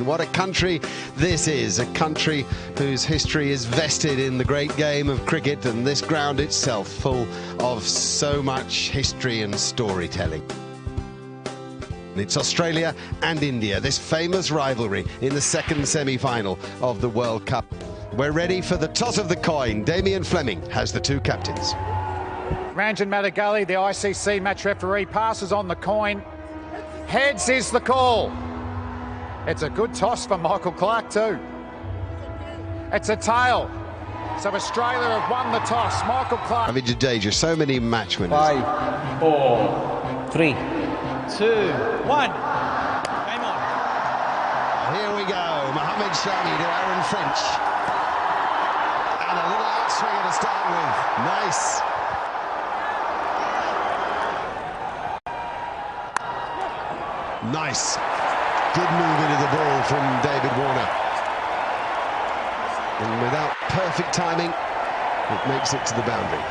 What a country this is, a country whose history is vested in the great game of cricket, and this ground itself full of so much history and storytelling. It's Australia and India, this famous rivalry in the second semi-final of the World Cup. We're ready for the toss of the coin. Damien Fleming has the two captains. Ranjan Madagali, the ICC match referee, passes on the coin. Heads is the call. It's a good toss for Michael Clarke too. It's a tail. So Australia have won the toss. Michael Clarke. Ravi Jadeja, so many match winners. 5, 4, 3, 2, 1. Game on. Here we go. Mohamed Shami to Aaron Finch. And a little outswinger to start with. Nice. Nice. Good move into the ball from David Warner. And without perfect timing, it makes it to the boundary.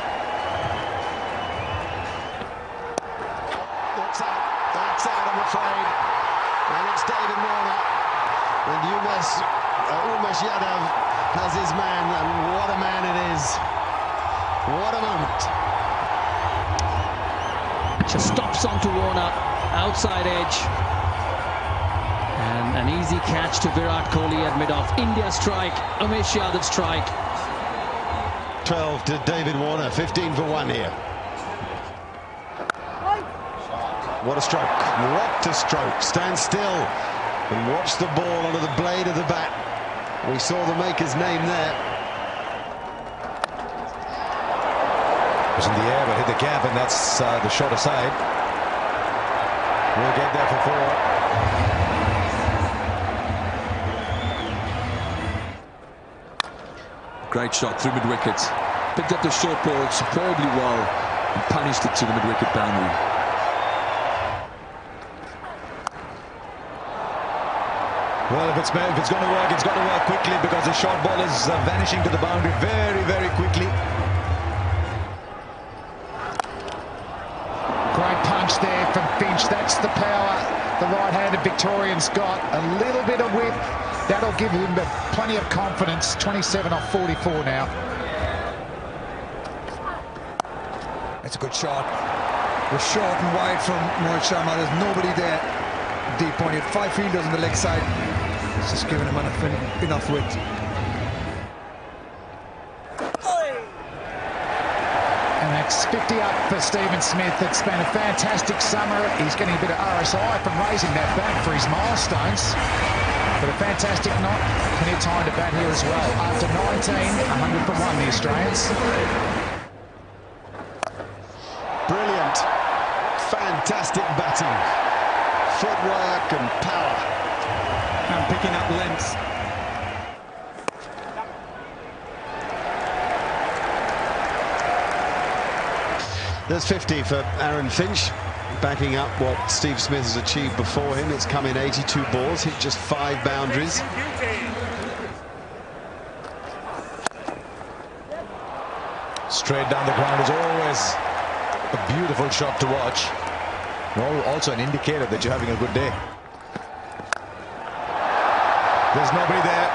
That's out, I'm afraid. And it's David Warner. And Umesh Yadav has his man, and what a man it is. What a moment. Just stops onto Warner, outside edge. And an easy catch to Virat Kohli at mid-off. India strike, Umesh Yadav strike. 12 to David Warner, 15 for 1 here. What a stroke, what a stroke. Stand still and watch the ball under the blade of the bat. We saw the maker's name there. It was in the air but hit the gap, and that's the shot aside. We'll get there for 4. Great shot through mid-wicket. Picked up the short ball superbly well and punished it to the mid-wicket boundary. Well, if it's going to work, it's got to work quickly, because the short ball is vanishing to the boundary very, very quickly. Great punch there from Finch. That's the power the right-handed Victorian's got. A little bit of whip. That'll give him plenty of confidence. 27 off 44 now. It's a good shot. We're short and wide from Mohit Sharma. There's nobody there. Deep point. He had 5 fielders on the leg side. It's just giving him enough width. And that's 50 up for Stephen Smith. It's been a fantastic summer. He's getting a bit of RSI from raising that bat for his milestones. But a fantastic knot. Plenty of time to bat here as well. After 19, 100 for 1, the Australians. Brilliant. Fantastic batting. Footwork and power. And picking up length. There's 50 for Aaron Finch, backing up what Steve Smith has achieved before him. It's come in 82 balls, hit just 5 boundaries. Straight down the ground is always a beautiful shot to watch. Also an indicator that you're having a good day. There's nobody there,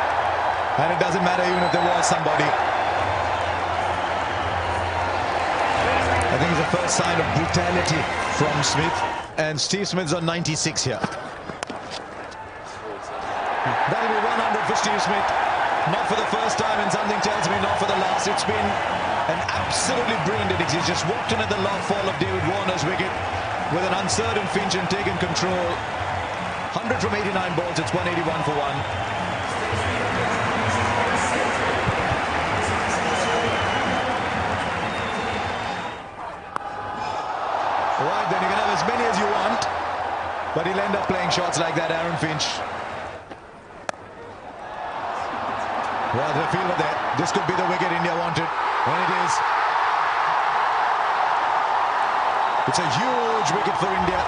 and it doesn't matter even if there was somebody. I think it's the first sign of brutality from Smith, and Steve Smith's on 96 here. That'll be 100 for Steve Smith. Not for the first time, and something tells me not for the last. It's been an absolutely brilliant innings. He's just walked in at the long fall of David Warner's wicket with an uncertain Finch and taken control. 100 from 89 balls. It's 181 for 1. Right, then you can have as many as you want, but he'll end up playing shots like that, Aaron Finch. Well, the fielder there. This could be the wicket India wanted, and it is. It's a huge wicket for India.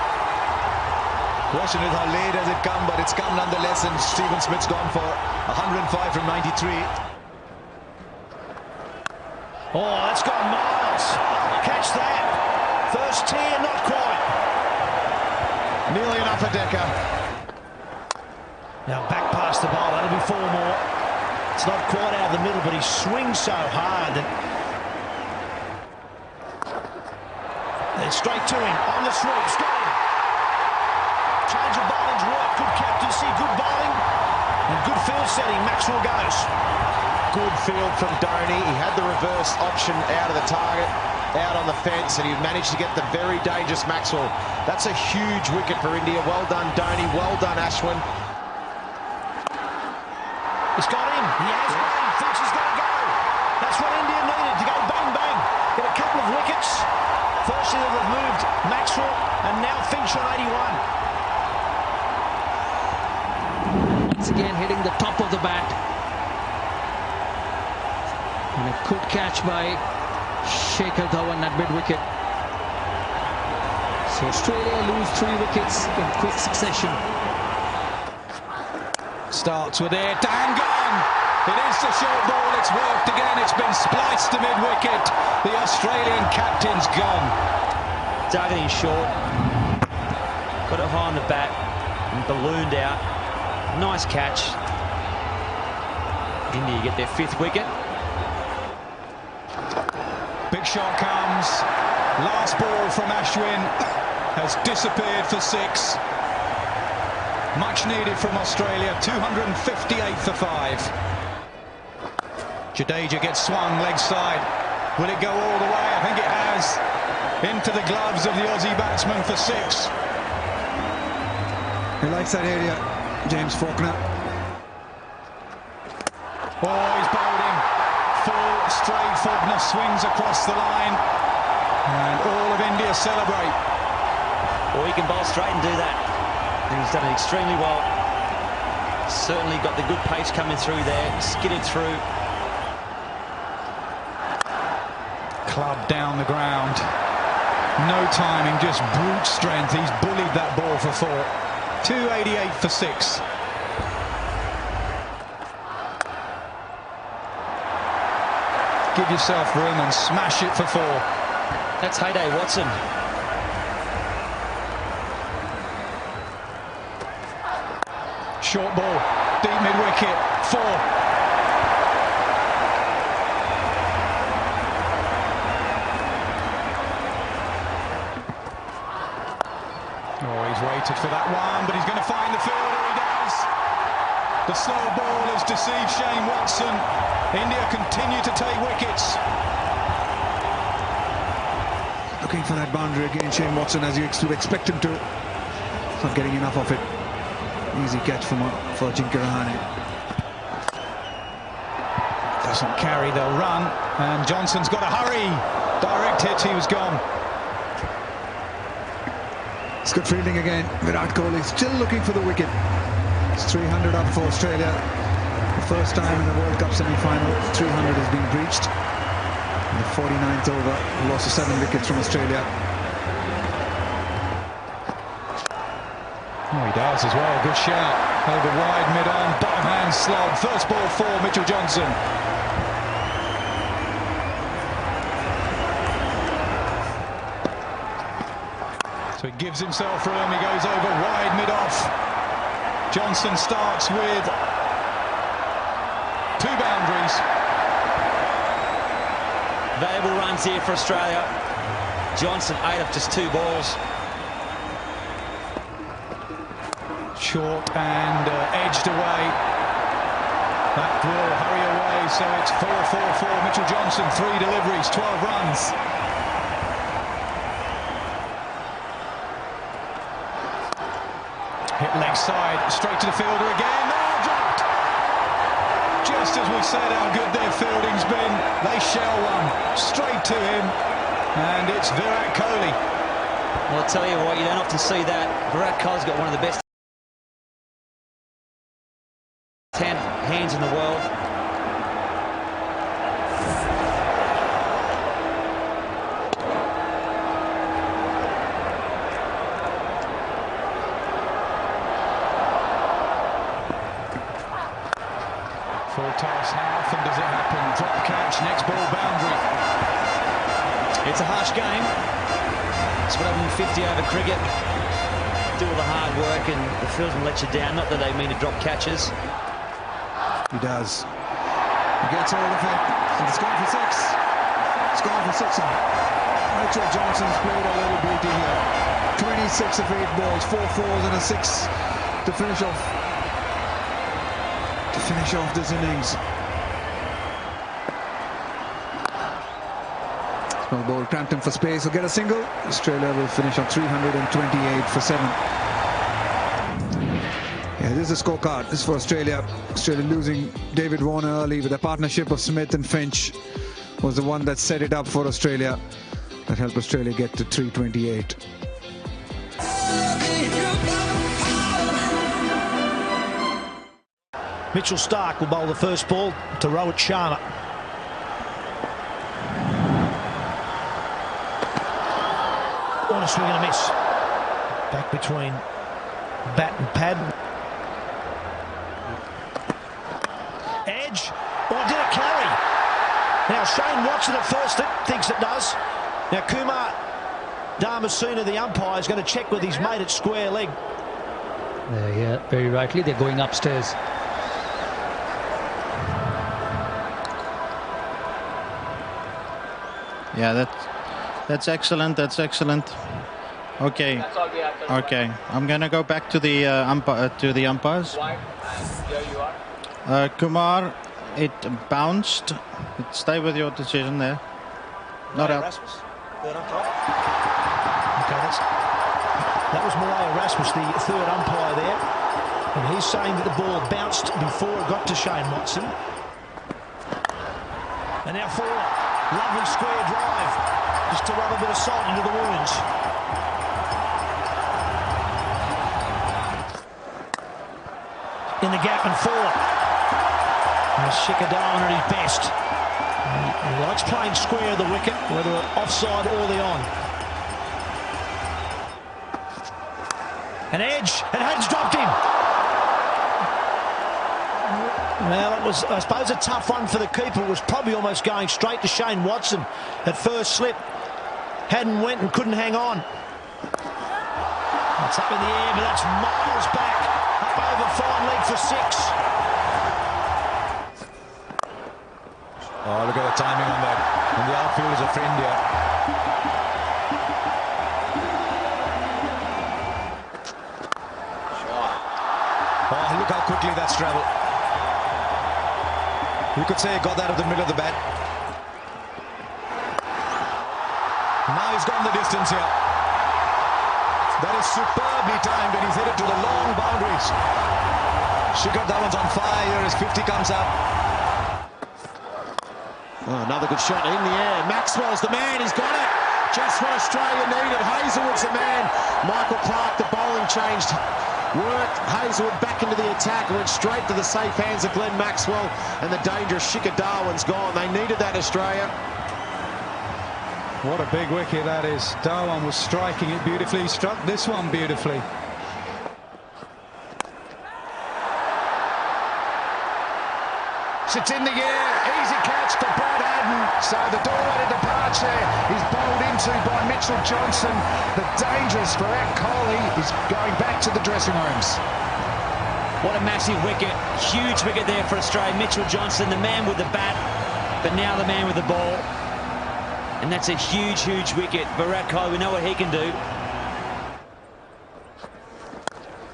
Question is how late has it come, but it's come nonetheless, and Stephen Smith's gone for 105 from 93. Oh, that's gone miles. Catch that. First tee and not quite. Nearly enough for Decker. Now back past the ball, that'll be 4 more. It's not quite out of the middle, but he swings so hard that they're straight to him on the sweep. Got him. Change of bowling's work. Good captaincy, good bowling, and good field setting. Maxwell goes. Good field from Dhoni. He had the reverse option out of the target, out on the fence, and he managed to get the very dangerous Maxwell. That's a huge wicket for India. Well done, Dhoni. Well done, Ashwin. He's got him. He has got him. Thinks he's going to go. That's what India needed, to go bang, bang. Get a couple of wickets. Firstly, they've removed Maxwell, and now Finch on 81. Once again hitting the top of the bat. And a good catch by Shikhar Dhawan at mid-wicket. So Australia lose 3 wickets in quick succession. Starts with it, and gone! It is the short ball, it's worked again, it's been spliced to mid-wicket. The Australian captain's gone. Dug it in short, got it high on the bat, and ballooned out. Nice catch. India get their 5th wicket. Big shot comes. Last ball from Ashwin has disappeared for 6. Much needed from Australia, 258 for 5. Jadeja gets swung leg side. Will it go all the way? I think it has. Into the gloves of the Aussie batsman for 6. He likes that area, James Faulkner. Oh, he's bowled him. Full straight. Faulkner swings across the line. And all of India celebrate. Or he can bowl straight and do that. He's done it extremely well. Certainly got the good pace coming through there. Skidded through. Club down the ground. No timing, just brute strength. He's bullied that ball for 4. 288 for 6. Give yourself room and smash it for 4. That's Heyday Watson. Short ball, deep mid-wicket, 4. Oh, he's waited for that one, but he's going to find the fielder. He does. The slow ball has deceived Shane Watson. India continue to take wickets. Looking for that boundary again, Shane Watson, as you would expect him to. Not getting enough of it. Easy catch for Ajinkya Rahane. Doesn't carry, they'll run. And Johnson's got to hurry. Direct hit, he was gone. It's good fielding again. Virat Kohli still looking for the wicket. It's 300 up for Australia. The first time in the World Cup semi-final, 300 has been breached. In the 49th over, loss of 7 wickets from Australia. Oh, he does as well. Good shout. Over wide, mid-on, bottom hand slog. First ball for Mitchell Johnson. So he gives himself room. He goes over wide, mid-off. Johnson starts with 2 boundaries. Valuable runs here for Australia. Johnson 8 of just 2 balls. Short and edged away. That will hurry away, so it's 4-4-4. Mitchell Johnson, 3 deliveries, 12 runs. Hit leg side, straight to the fielder again. Oh, dropped! Just as we said how good their fielding's been, they shell one straight to him, and it's Virat Kohli. Well, I'll tell you what, you don't often see that. Virat Kohli's got one of the best hands in the world. Full toss, how often does it happen? Drop catch, next ball boundary. It's a harsh game. It's what happened in 50 over cricket. do all the hard work, and the field's going to let you down. Not that they mean to drop catches. He does. He gets hold of it, and it's gone for 6. It's gone for 6. Mitchell Johnson's played a little beauty here. 26 of 8 balls, 4 fours and a 6 to finish off. This innings. Small ball cramped him for space. He'll get a single. Australia will finish on 328 for 7. Yeah, this is a scorecard. This is for Australia. Australia losing David Warner early with a partnership of Smith and Finch was the one that set it up for Australia. That helped Australia get to 328. Mitchell Starc will bowl the first ball to Rohit Sharma. On a swing and a miss. Back between bat and pad. Edge. Or did it carry? Now Shane Watson at first thinks it does. Now Kumar Dharmasena, the umpire, is going to check with his mate at square leg. Yeah, very rightly. They're going upstairs. Yeah, that's excellent. That's excellent. Okay. Okay. I'm gonna go back to the umpires. Kumar, it bounced. Stay with your decision there. Not out. Rasmus, third umpire. Okay, that was Mariah Rasmus, the third umpire there, and he's saying that the ball bounced before it got to Shane Watson. And now forward. Lovely square drive, just to rub a bit of salt into the wounds. In the gap and forward. And Shikhar Dhawan at his best. He likes playing square of the wicket, whether offside or the on. An edge, and Had's dropped him. Well, it was, I suppose, a tough one for the keeper. It was probably almost going straight to Shane Watson at first slip. Hadden went and couldn't hang on. It's up in the air, but that's miles back. Up over fine leg for 6. Oh, look at the timing on that. And the outfield is a friend here. Oh, look how quickly that's travelled. You could say he got that at the middle of the bat. Now he's gone the distance here. That is superbly timed, and he's headed to the long boundaries. Shikhar Dhawan's on fire here as 50 comes up. Oh, another good shot in the air. Maxwell's the man. He's got it. Just what Australia needed. Hazelwood's the man. Michael Clark, the bowling changed. Worked Hazelwood back into the attack, went straight to the safe hands of Glenn Maxwell, and the dangerous Shikhar Dhawan's gone. They needed that, Australia. What a big wicket that is. Dhawan was striking it beautifully. He struck this one beautifully. It's in the air. Easy catch for Brad Hadden. So the doorway to departure is bowled into by Mitchell Johnson. The dangerous Virat Kohli is going back to the dressing rooms. What a massive wicket. Huge wicket there for Australia. Mitchell Johnson, the man with the bat, but now the man with the ball. And that's a huge, huge wicket. Virat Kohli, we know what he can do.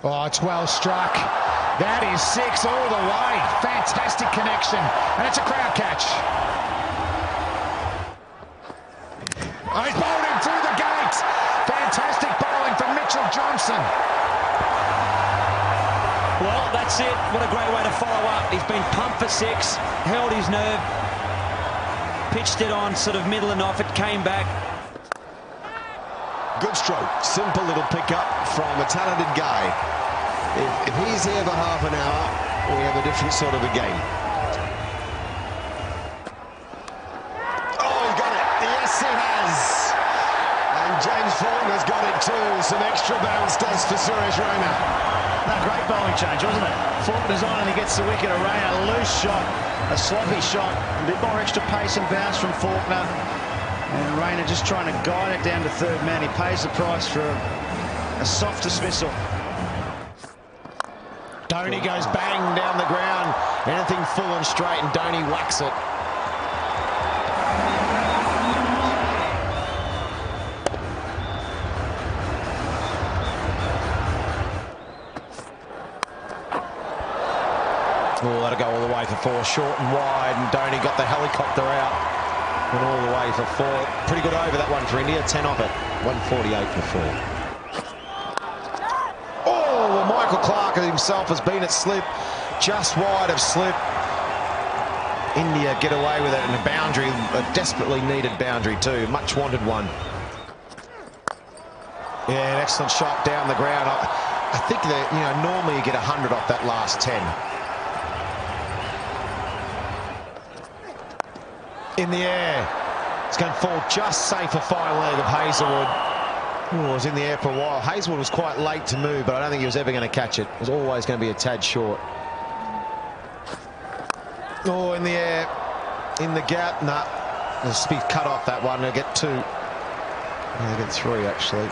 Oh, it's well struck. That is 6 all the way. Fantastic connection. And it's a crowd catch. Oh, he's bowled him through the gate. Fantastic bowling from Mitchell Johnson. Well, that's it. What a great way to follow up. He's been pumped for 6, held his nerve, pitched it on sort of middle and off. It came back. Good stroke. Simple little pickup from a talented guy. If he's here for half an hour, we have a different sort of a game. Oh, he got it. Yes, he has. And James Faulkner's got it too. Some extra bounce does for Suresh Raina. No, great bowling change, wasn't it? Faulkner's on and he gets the wicket. A Raina, loose shot, a sloppy shot. A bit more extra pace and bounce from Faulkner. And Raina just trying to guide it down to third man. He pays the price for a A soft dismissal. Dhoni goes bang down the ground. Anything full and straight, and Dhoni whacks it. Oh, that'll go all the way for 4, short and wide, and Dhoni got the helicopter out. Went all the way for 4. Pretty good over that one for India, 10 of it. 148 for 4. Oh, well, Michael Clark himself has been at slip, just wide of slip. India get away with it, and a boundary, a desperately needed boundary too, much wanted one. Yeah, an excellent shot down the ground. I think that, you know, normally you get 100 off that last 10. In the air, it's going to fall just safe for fine leg of Hazlewood. Oh, it was in the air for a while. Hazlewood was quite late to move, but I don't think he was ever going to catch it. It was always going to be a tad short. Oh, in the air, in the gap. Nah, the be cut off that one. They'll get 2. They'll get 3 actually.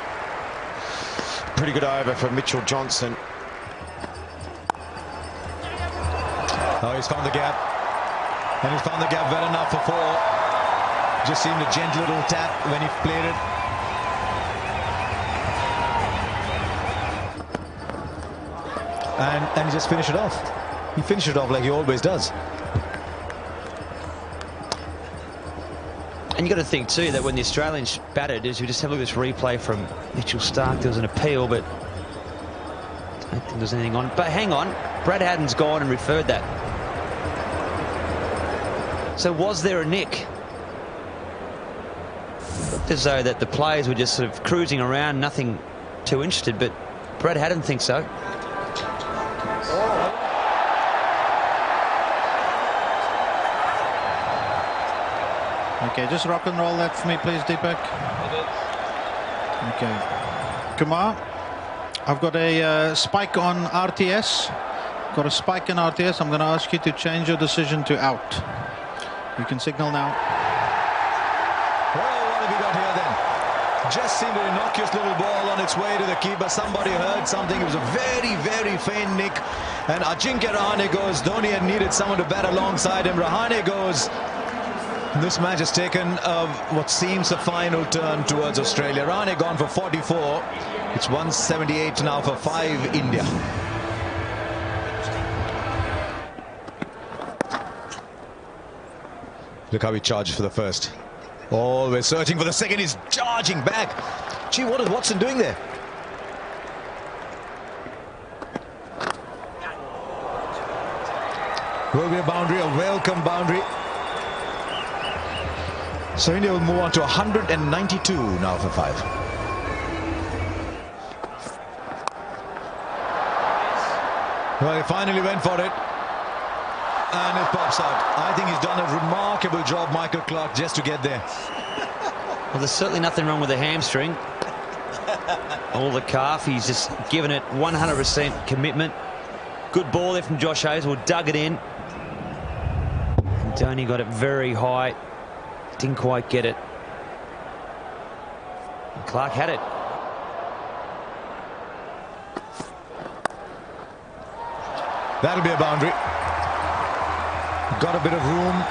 Pretty good over for Mitchell Johnson. Oh, he's found the gap. And he's found the gap well enough for 4. Just seemed a gentle little tap when he played it. And he just finished it off. He finished it off like he always does. And you got to think too that when the Australians batted, as we just have a look at this replay from Mitchell Starc, there was an appeal, but I don't think there's anything on. But hang on, Brad Haddin's gone and referred that. So was there a nick? Looked as though that the players were just sort of cruising around, nothing too interested, but Brad Haddin thinks so. Okay, just rock and roll that for me, please, Deepak. Okay. Kumar, I've got a spike on RTS. Got a spike in RTS. I'm going to ask you to change your decision to out. You can signal now. Well, what have we got here then? Just seemed an innocuous little ball on its way to the keeper. Somebody heard something. It was a very, very faint nick. And Ajinkya Rahane goes. Dhoni had needed someone to bat alongside him. Rahane goes. This match has taken what seems a final turn towards Australia. Rahane gone for 44. It's 178 now for 5 India. Look how he charges for the first. Always searching for the second. He's charging back. Gee, what is Watson doing there? Will be a boundary, a welcome boundary. So India will move on to 192 now for 5. Well, he finally went for it. And it pops out. I think he's done a remarkable job, Michael Clark, just to get there. Well, there's certainly nothing wrong with the hamstring. All the calf, he's just given it 100% commitment. Good ball there from Josh Hazlewood, dug it in. And Dhoni got it very high. Didn't quite get it. And Clark had it. That'll be a boundary. Got a bit of room.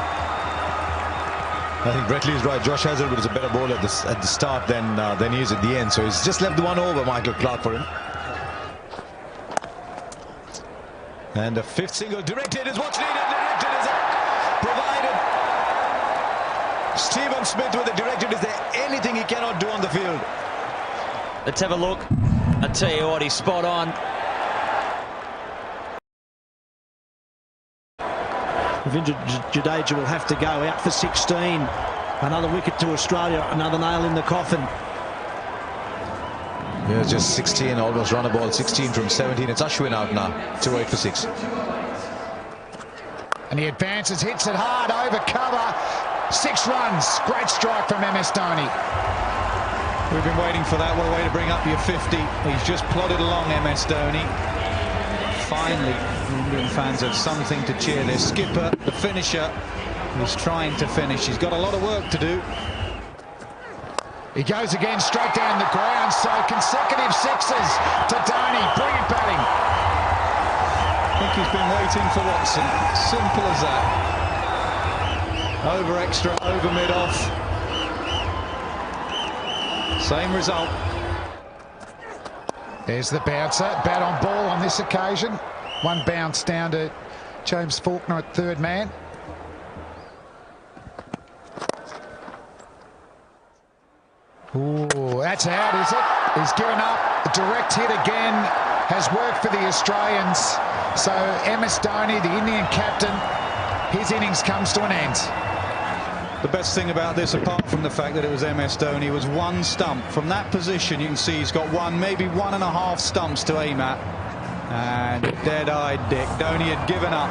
I think Brettley is right. Josh Hazlewood is a better bowler at the start than he is at the end. So he's just left the one over, Michael Clark, for him. And the 5th single directed is what's needed. Directed is provided. Stephen Smith with the directed. Is there anything he cannot do on the field? Let's have a look. I tell you what, he's spot on. Ravindra Jadeja will have to go out for 16. Another wicket to Australia, another nail in the coffin. Yeah, just 16, almost run a ball, 16 from 17. It's Ashwin out now, 2-8 for 6. And he advances, hits it hard, over cover. 6 runs, great strike from MS Dhoni. We've been waiting for that. What a way to bring up your 50. He's just plodded along, MS Dhoni. Finally, Indian fans have something to cheer their skipper, the finisher, who's trying to finish. He's got a lot of work to do. He goes again straight down the ground, so consecutive sixes to Dhoni. Brilliant batting. I think he's been waiting for Watson. Simple as that. Over extra, over mid-off. Same result. There's the bouncer. Bat on ball on this occasion. One bounce down to James Faulkner at third man. Ooh, that's out, is it? He's given up. A direct hit again has worked for the Australians. So MS Dhoni, the Indian captain, his innings comes to an end. The best thing about this, apart from the fact that it was MS Dhoni, was one stump. From that position, you can see he's got one, maybe 1.5 stumps to aim at. And dead-eyed Dick. Dhoni had given up.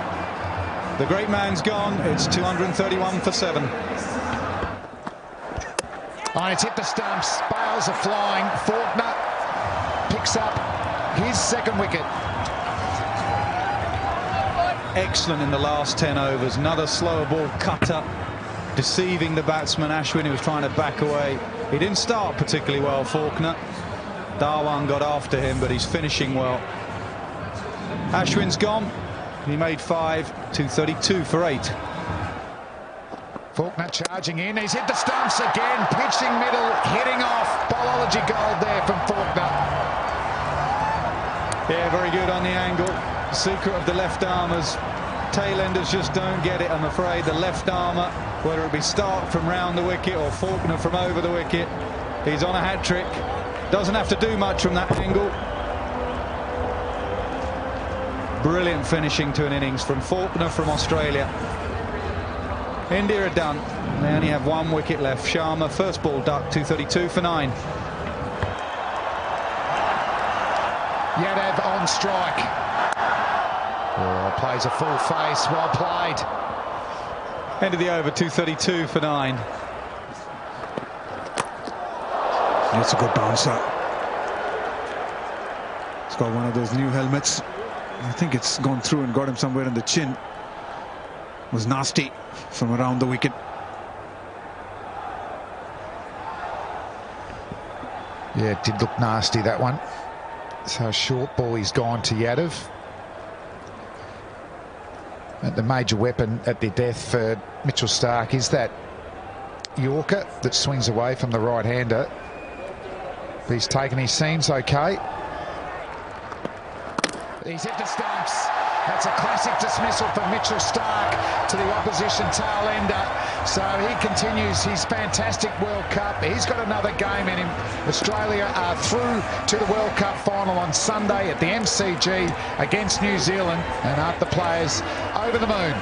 The great man's gone. It's 231 for 7. Oh, it's hit the stumps. Bales are flying. Faulkner picks up his second wicket. Excellent in the last 10 overs. Another slower ball cutter, deceiving the batsman Ashwin, who was trying to back away. He didn't start particularly well, Faulkner. Dhawan got after him, but he's finishing well. Ashwin's gone. He made 5, 232 for 8. Faulkner charging in. He's hit the stumps again. Pitching middle, hitting off. Bowlology gold there from Faulkner. Yeah, very good on the angle. Secret of the left armers. Tailenders just don't get it, I'm afraid. The left armer, whether it be Stark from round the wicket or Faulkner from over the wicket, he's on a hat-trick. Doesn't have to do much from that angle. Brilliant finishing to an innings from Faulkner from Australia. India are done. They only have 1 wicket left. Sharma, first ball duck, 232 for 9. Yadav on strike. Oh, plays a full face. Well played. End of the over, 232 for 9. That's a good bouncer. He's got one of those new helmets. I think it's gone through and got him somewhere in the chin. It was nasty from around the wicket. Yeah, it did look nasty, that one. So short ball, he's gone to Yadav. And the major weapon at their death for Mitchell Stark is that Yorker that swings away from the right-hander. But he's taken his seams okay. He's hit the stumps. That's a classic dismissal from Mitchell Stark to the opposition tail ender. So he continues his fantastic World Cup. He's got another game in him. Australia are through to the World Cup final on Sunday at the MCG against New Zealand, and aren't the players over the moon?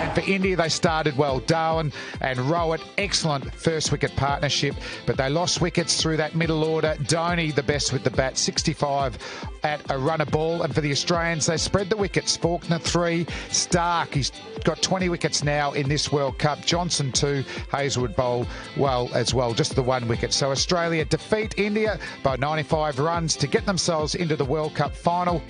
And for India, they started well. Dhawan and Rowett, excellent first wicket partnership, but they lost wickets through that middle order. Dhoni, the best with the bat, 65 at a run a ball. And for the Australians, they spread the wickets. Faulkner 3, Stark, he's got 20 wickets now in this World Cup. Johnson 2, Hazelwood bowl well as well, just the 1 wicket. So Australia defeat India by 95 runs to get themselves into the World Cup final.